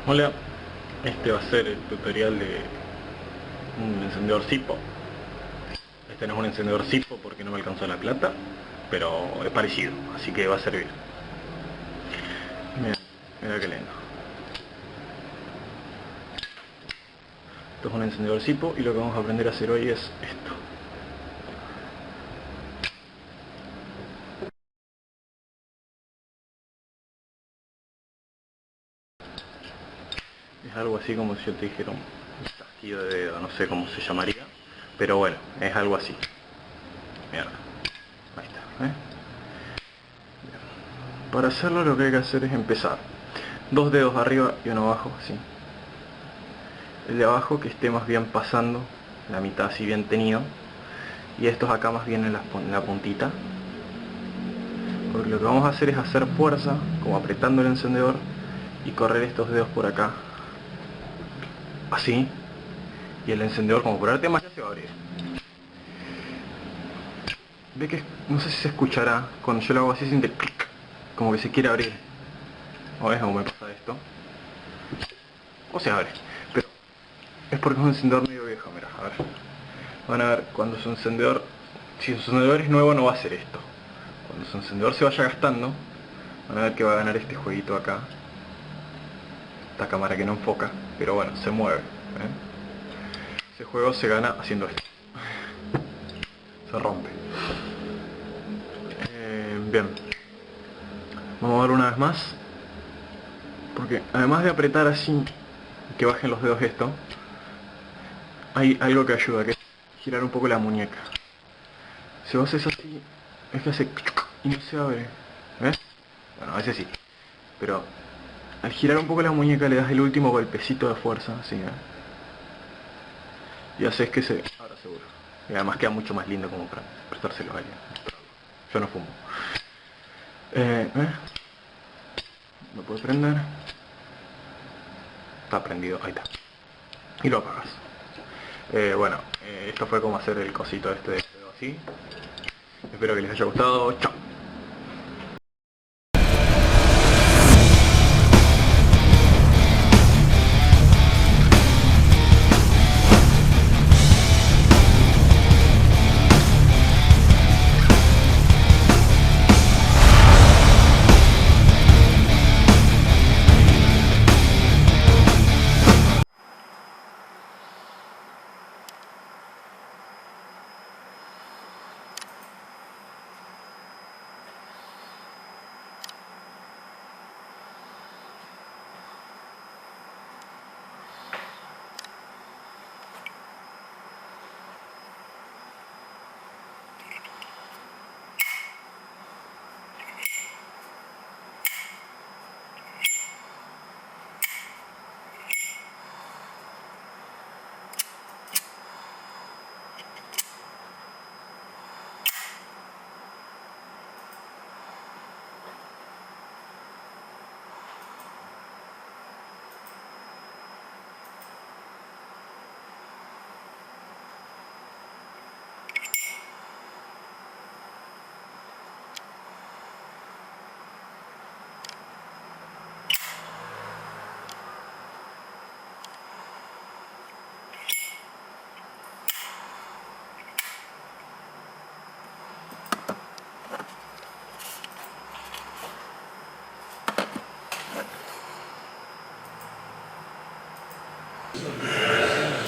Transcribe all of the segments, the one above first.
Hola, este va a ser el tutorial de un encendedor Zippo. Este no es un encendedor Zippo porque no me alcanzó la plata, pero es parecido, así que va a servir. Mira, mira qué lindo. Esto es un encendedor Zippo y lo que vamos a aprender a hacer hoy es esto. Es algo así como si yo te dijera un tajido de dedo, no sé cómo se llamaría, pero bueno, es algo así. Mierda, ahí está, ¿eh? Para hacerlo lo que hay que hacer es empezar. 2 dedos arriba y uno abajo, así. El de abajo que esté más bien pasando, la mitad así bien tenido, y estos acá más bien en la puntita. Porque lo que vamos a hacer es hacer fuerza, como apretando el encendedor, y correr estos dedos por acá, así, y el encendedor como por arte de magia se va a abrir. Ve que, no sé si se escuchará, cuando yo lo hago así siente clic, como que se quiere abrir. ¿O ves cómo me pasa esto? O se abre, pero es porque es un encendedor medio viejo, mira, a ver. Van a ver, cuando su encendedor, si su encendedor es nuevo no va a hacer esto. Cuando su encendedor se vaya gastando, van a ver que va a ganar este jueguito acá. Esta cámara que no enfoca, pero bueno, se mueve. Ese juego se gana haciendo esto. Se rompe. Bien. Vamos a ver una vez más. Porque además de apretar así, que bajen los dedos esto, hay algo que ayuda, que es girar un poco la muñeca. Si vos haces así, es que hace y no se abre. ¿Ves? Bueno, a veces sí. Pero al girar un poco la muñeca le das el último golpecito de fuerza, así, y haces que se abra seguro. Y además queda mucho más lindo como para prestárselo a alguien. Yo no fumo. ¿Lo puedo prender? Está prendido, ahí está. Y lo apagas. Bueno, esto fue como hacer el cosito este de dedo así. Espero que les haya gustado. Chao.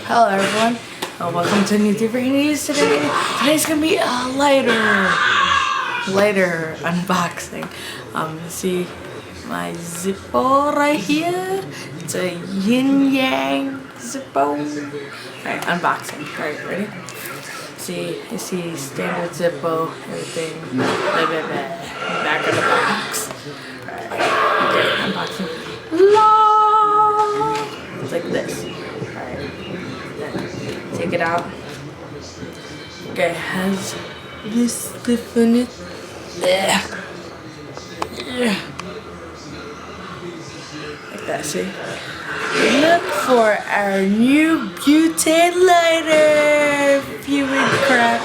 Hello everyone, welcome to New Different News today. Today's gonna be a lighter unboxing. See my Zippo right here. It's a yin yang Zippo. Alright, unboxing. Alright, ready? See, you see standard Zippo, everything, blah, blah, blah. Back of the box. Alright, okay, unboxing. It's like this. Take it out. Okay, it has this stuff in it. Like that, see? Look for our new butane lighter, viewing crap.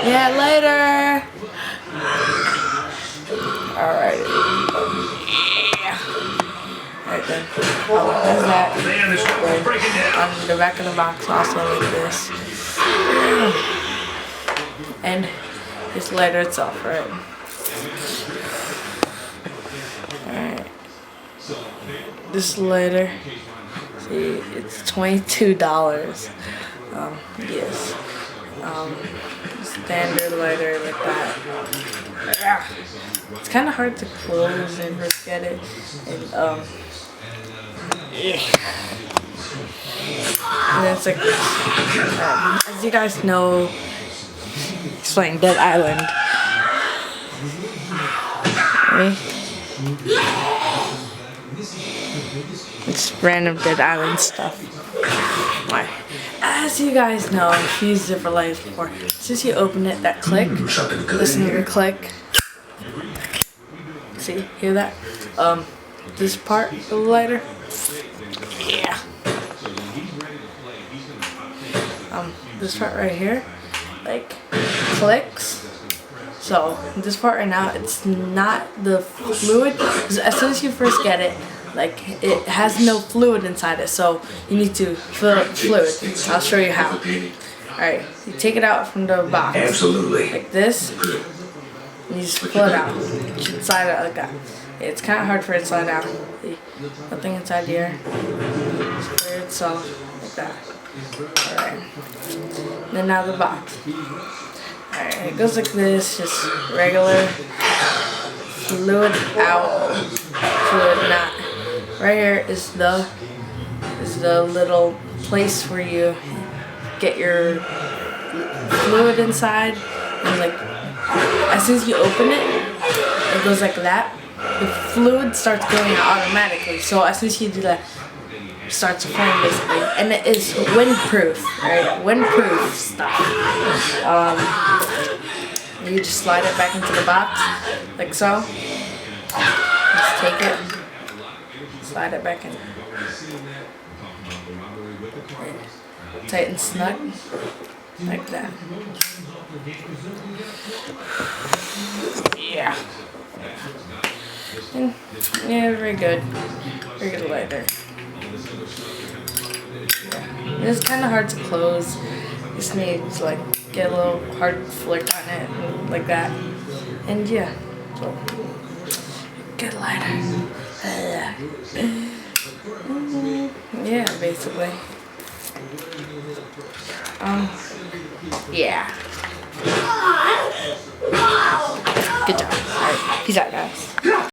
Yeah, lighter. Alright. Alright then. There's that. Good. On the back of the box also like this. And this lighter itself, right? Alright. This lighter, see, it's $22. Yes. Standard lighter like that. It's kind of hard to close and first get it. And and then it's like, as you guys know, playing Dead Island. Okay. It's random Dead Island stuff. Why? As you guys know, I've used it for lights before. Since you open it, that click, listen to your click. See, hear that? This part of the lighter. Yeah. This part right here, like, clicks. So this part right now, it's not the fluid. As soon as you first get it, like, it has no fluid inside it, so you need to fill it with fluid. I'll show you how. Alright, you take it out from the box. Absolutely. Like this. And you just pull it out. You should slide it out like that. It's kind of hard for it to slide out. See? Nothing inside here. Just clear itself like that. Alright. Then now the box. Alright, it goes like this, just regular. Fluid out. Fluid not. Right here is the little place where you get your fluid inside, and like as soon as you open it, it goes like that. The fluid starts going out automatically. So as soon as you do that, it starts to flame basically, and it is windproof, right? Windproof stuff. You just slide it back into the box like so. Just take it. Slide it back in. Tight and snug. Like that. Yeah. And, yeah, very good. Very good lighter. Yeah. It's kind of hard to close. You just need to like get a little hard flick on it and like that. And yeah. So, good lighter. Yeah, basically. Yeah. Good job. Alright, peace out, guys.